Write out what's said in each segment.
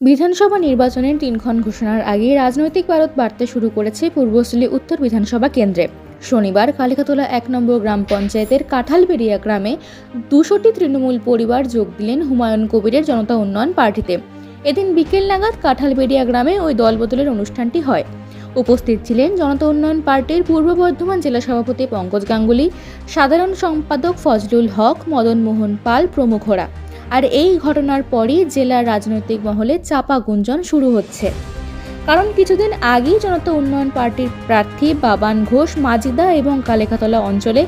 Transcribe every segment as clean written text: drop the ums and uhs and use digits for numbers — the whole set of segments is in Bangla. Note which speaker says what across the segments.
Speaker 1: বিধানসভা নির্বাচনের দিনক্ষণ ঘোষণার আগে রাজনৈতিক পারদ বাড়তে শুরু করেছে পূর্বস্থলী উত্তর বিধানসভা কেন্দ্রে। শনিবার কালিকাতলা ১ নম্বর গ্রাম পঞ্চায়েতের কাঁঠালবেড়িয়া গ্রামে ২০০টি তৃণমূল পরিবার যোগ দিলেন হুমায়ুন কবিরের জনতা উন্নয়ন পার্টিতে। এদিন বিকেল নাগাদ কাঁঠালবেড়িয়া গ্রামে ওই দলবদলের অনুষ্ঠানটি হয়। উপস্থিত ছিলেন জনতা উন্নয়ন পার্টির পূর্ব বর্ধমান জেলা সভাপতি পঙ্কজ গাঙ্গুলি, সাধারণ সম্পাদক ফজলুল হক, মদন মোহন পাল প্রমুখরা। আর এই ঘটনার পরই জেলার রাজনৈতিক মহলে চাপা গুঞ্জন শুরু হচ্ছে। কারণ কিছুদিন আগেই জনতা উন্নয়ন পার্টির প্রার্থী বাবান ঘোষ মাজিদা এবং কালিকাতলা অঞ্চলে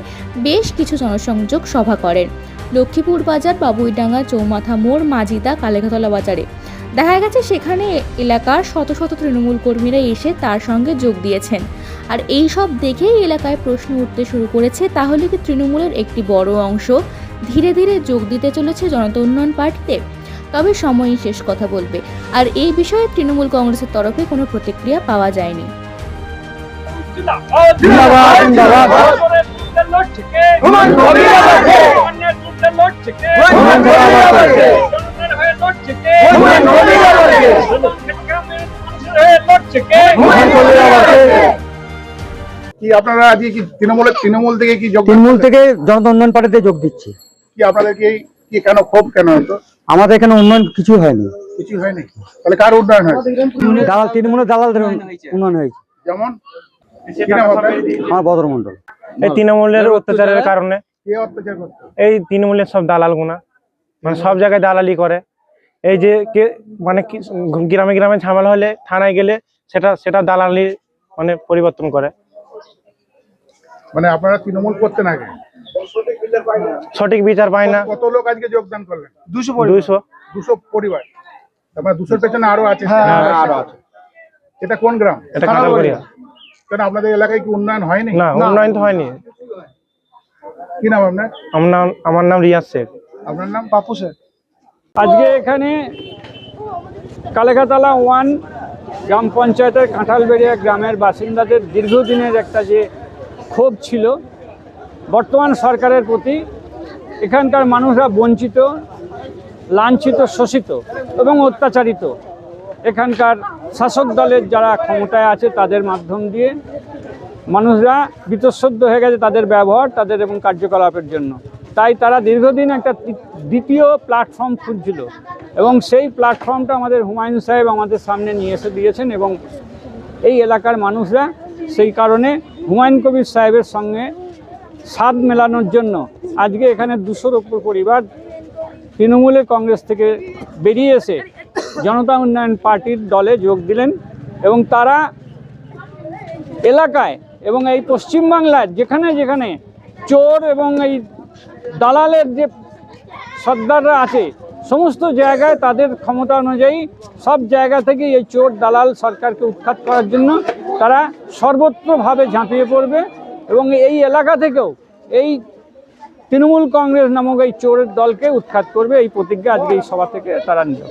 Speaker 1: বেশ কিছু জনসংযোগ সভা করেন। লক্ষ্মীপুর বাজার, বাবুইডাঙ্গা, চৌমাথা মোড়, মাজিদা, কালিকাতলা বাজারে দেখা গেছে সেখানে এলাকার শত শত তৃণমূল কর্মীরা এসে তার সঙ্গে যোগ দিয়েছেন। আর এই সব দেখেই এলাকায় প্রশ্ন উঠতে শুরু করেছে, তাহলে কি তৃণমূলের একটি বড় অংশ ধীরে ধীরে যোগ দিতে চলেছে জনতা উন্নয়ন পার্টিতে? তবে সময়ই শেষ কথা বলবে। আর এই বিষয়ে তৃণমূল কংগ্রেসের তরফে কোনো প্রতিক্রিয়া পাওয়া যায়নি।
Speaker 2: কি আপনারা আজকে কি তৃণমূল থেকে কি
Speaker 3: তৃণমূল থেকে জনতা উন্নয়ন পার্টিতে যোগ দিচ্ছি?
Speaker 2: কি আপনাদের কি কেন ক্ষোভ কেন হতো?
Speaker 3: আমাদের এখানে উন্নয়ন কিছু হয়নি।
Speaker 2: কিছু হয়নি? তাহলে কার উন্নয়ন হয়েছে?
Speaker 3: দালাল, তৃণমূলের দালালদের উন্নয়ন হয়েছে।
Speaker 2: যেমন কি নাম আপনার?
Speaker 3: আমার বদর মন্ডল।
Speaker 4: এই তৃণমূলের অত্যাচারের কারণে
Speaker 2: কে অত্যাচার করতো?
Speaker 4: এই তৃণমূলের সব দালাল গুনা মানে সব জায়গায় দালালি করে। এই যে মানে গ্রামে গ্রামে ঝামেলা হলে থানায় গেলে সেটা দালালি মানে পরিবর্তন করে।
Speaker 2: মানে আপনারা তৃণমূল করতেন আগে,
Speaker 4: সঠিক বিচার পায় না।
Speaker 2: কত লোক আজকে যোগদান করলেন?
Speaker 4: 200
Speaker 2: পরিবার। তারপরে 200 পেছনে আরো আছে।
Speaker 4: আরো আছে।
Speaker 2: এটা কোন গ্রাম?
Speaker 4: এটা কাঁঠালবেড়িয়া।
Speaker 2: কেন আপনাদের এলাকায় কি উন্নয়ন হয়নি?
Speaker 4: না, উন্নয়ন তো হয়নি।
Speaker 2: কি নাম আপনার?
Speaker 4: আমার নাম রিয়াজ শেখ।
Speaker 2: আপনার নাম? পাপু শেখ।
Speaker 5: আজকে এখানে কালিকাতলা 1 গ্রাম পঞ্চায়েতের কাঁঠালবেড়িয়া গ্রামের বাসিন্দাদের দীর্ঘদিনের একটা যে ক্ষোভ ছিল বর্তমান সরকারের প্রতি। এখানকার মানুষরা বঞ্চিত, লাঞ্ছিত, শোষিত এবং অত্যাচারিত। এখানকার শাসক দলের যারা ক্ষমতায় আছে তাদের মাধ্যম দিয়ে মানুষরা বীতশ্রদ্ধ হয়ে গেছে তাদের ব্যবহার, তাদের এবং কার্যকলাপের জন্য। তাই তারা দীর্ঘদিন একটা দ্বিতীয় প্ল্যাটফর্ম খুঁজছিল এবং সেই প্ল্যাটফর্মটা আমাদের হুমায়ুন সাহেব আমাদের সামনে নিয়ে এসে দিয়েছেন এবং এই এলাকার মানুষরা সেই কারণে হুমায়ুন কবির সাহেবের সঙ্গে স্বাদ মেলানোর জন্য আজকে এখানে 200-র উপর পরিবার তৃণমূলের কংগ্রেস থেকে বেরিয়ে এসে জনতা উন্নয়ন পার্টির দলে যোগ দিলেন এবং তারা এলাকায় এবং এই পশ্চিমবাংলার যেখানে যেখানে চোর এবং এই দালালের যে সর্দাররা আছে সমস্ত জায়গায় তাদের ক্ষমতা অনুযায়ী সব জায়গা থেকে এই চোর দালাল সরকারকে উৎখাত করার জন্য তারা সর্বত্রভাবে ঝাঁপিয়ে পড়বে এবং এই এলাকা থেকেও এই তৃণমূল কংগ্রেস নামক এই চোরের দলকে উৎখাত করবে। এই প্রতিজ্ঞা আজকে এই সভা থেকে তারা নিল।